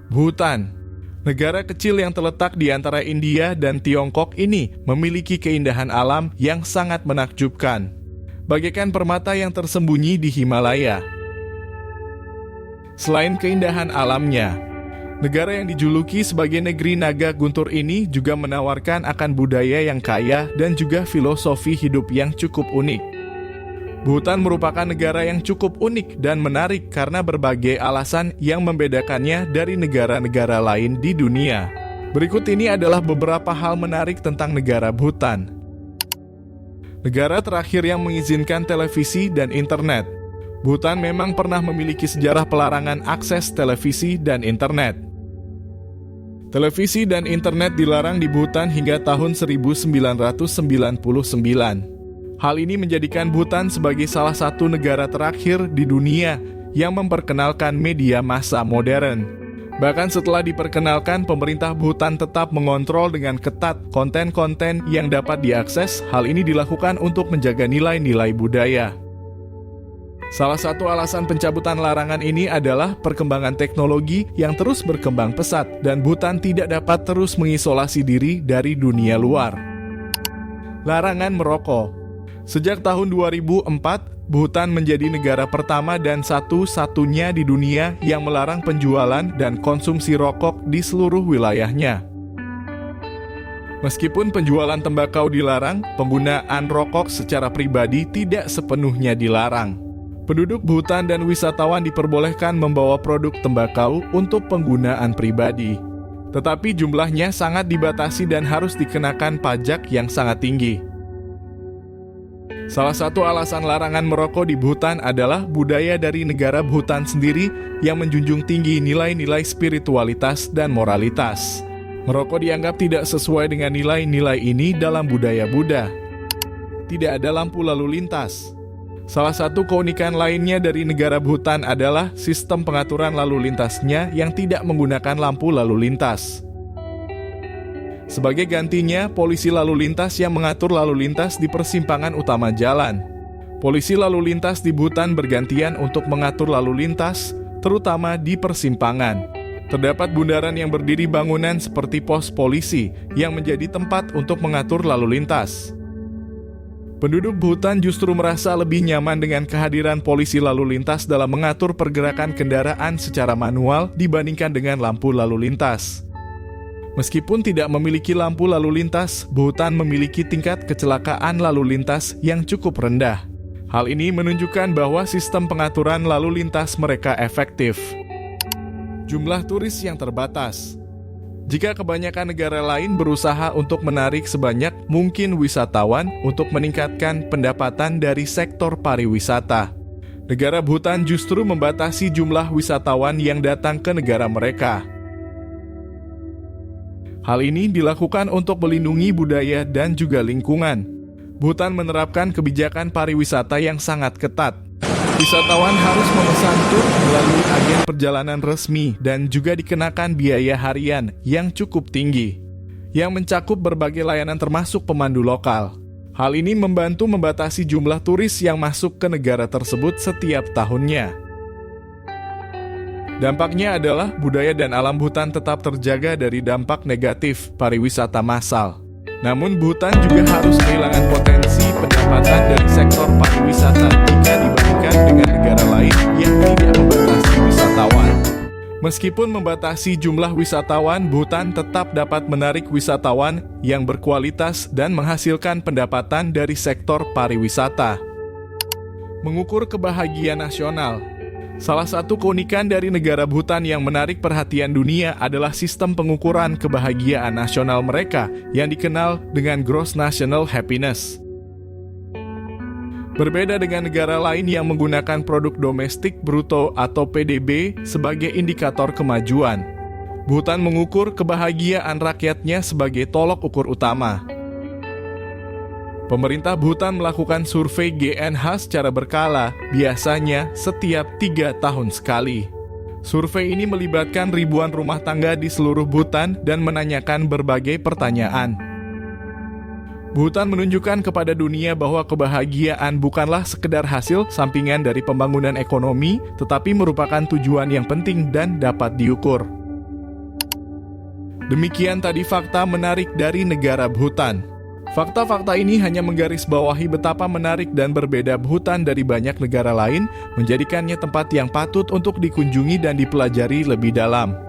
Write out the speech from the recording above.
Bhutan, negara kecil yang terletak di antara India dan Tiongkok ini memiliki keindahan alam yang sangat menakjubkan, bagaikan permata yang tersembunyi di Himalaya. Selain keindahan alamnya, negara yang dijuluki sebagai negeri naga guntur ini juga menawarkan akan budaya yang kaya dan juga filosofi hidup yang cukup unik. Bhutan merupakan negara yang cukup unik dan menarik karena berbagai alasan yang membedakannya dari negara-negara lain di dunia. Berikut ini adalah beberapa hal menarik tentang negara Bhutan. Negara terakhir yang mengizinkan televisi dan internet. Bhutan memang pernah memiliki sejarah pelarangan akses televisi dan internet. Televisi dan internet dilarang di Bhutan hingga tahun 1999. Hal ini menjadikan Bhutan sebagai salah satu negara terakhir di dunia yang memperkenalkan media massa modern. Bahkan setelah diperkenalkan, pemerintah Bhutan tetap mengontrol dengan ketat konten-konten yang dapat diakses. Hal ini dilakukan untuk menjaga nilai-nilai budaya. Salah satu alasan pencabutan larangan ini adalah perkembangan teknologi yang terus berkembang pesat dan Bhutan tidak dapat terus mengisolasi diri dari dunia luar. Larangan merokok. Sejak tahun 2004, Bhutan menjadi negara pertama dan satu-satunya di dunia yang melarang penjualan dan konsumsi rokok di seluruh wilayahnya. Meskipun penjualan tembakau dilarang, penggunaan rokok secara pribadi tidak sepenuhnya dilarang. Penduduk Bhutan dan wisatawan diperbolehkan membawa produk tembakau untuk penggunaan pribadi. Tetapi jumlahnya sangat dibatasi dan harus dikenakan pajak yang sangat tinggi. Salah satu alasan larangan merokok di Bhutan adalah budaya dari negara Bhutan sendiri yang menjunjung tinggi nilai-nilai spiritualitas dan moralitas. Merokok dianggap tidak sesuai dengan nilai-nilai ini dalam budaya Buddha. Tidak ada lampu lalu lintas. Salah satu keunikan lainnya dari negara Bhutan adalah sistem pengaturan lalu lintasnya yang tidak menggunakan lampu lalu lintas. Sebagai gantinya, polisi lalu lintas yang mengatur lalu lintas di persimpangan utama jalan. Polisi lalu lintas di Bhutan bergantian untuk mengatur lalu lintas, terutama di persimpangan. Terdapat bundaran yang berdiri bangunan seperti pos polisi yang menjadi tempat untuk mengatur lalu lintas. Penduduk Bhutan justru merasa lebih nyaman dengan kehadiran polisi lalu lintas dalam mengatur pergerakan kendaraan secara manual dibandingkan dengan lampu lalu lintas. Meskipun tidak memiliki lampu lalu lintas, Bhutan memiliki tingkat kecelakaan lalu lintas yang cukup rendah. Hal ini menunjukkan bahwa sistem pengaturan lalu lintas mereka efektif. Jumlah turis yang terbatas. Jika kebanyakan negara lain berusaha untuk menarik sebanyak mungkin wisatawan untuk meningkatkan pendapatan dari sektor pariwisata, negara Bhutan justru membatasi jumlah wisatawan yang datang ke negara mereka. Hal ini dilakukan untuk melindungi budaya dan juga lingkungan. Bhutan menerapkan kebijakan pariwisata yang sangat ketat. Wisatawan harus memesan tur melalui agen perjalanan resmi dan juga dikenakan biaya harian yang cukup tinggi, yang mencakup berbagai layanan termasuk pemandu lokal. Hal ini membantu membatasi jumlah turis yang masuk ke negara tersebut setiap tahunnya. Dampaknya adalah budaya dan alam Bhutan tetap terjaga dari dampak negatif pariwisata massal. Namun Bhutan juga harus kehilangan potensi pendapatan dari sektor pariwisata jika dibandingkan dengan negara lain yang tidak membatasi wisatawan. Meskipun membatasi jumlah wisatawan, Bhutan tetap dapat menarik wisatawan yang berkualitas dan menghasilkan pendapatan dari sektor pariwisata. Mengukur kebahagiaan nasional. Salah satu keunikan dari negara Bhutan yang menarik perhatian dunia adalah sistem pengukuran kebahagiaan nasional mereka yang dikenal dengan Gross National Happiness. Berbeda dengan negara lain yang menggunakan produk domestik bruto atau PDB sebagai indikator kemajuan, Bhutan mengukur kebahagiaan rakyatnya sebagai tolok ukur utama. Pemerintah Bhutan melakukan survei GNH secara berkala, biasanya setiap 3 tahun sekali. Survei ini melibatkan ribuan rumah tangga di seluruh Bhutan dan menanyakan berbagai pertanyaan. Bhutan menunjukkan kepada dunia bahwa kebahagiaan bukanlah sekedar hasil sampingan dari pembangunan ekonomi, tetapi merupakan tujuan yang penting dan dapat diukur. Demikian tadi fakta menarik dari negara Bhutan. Fakta-fakta ini hanya menggarisbawahi betapa menarik dan berbeda Bhutan dari banyak negara lain, menjadikannya tempat yang patut untuk dikunjungi dan dipelajari lebih dalam.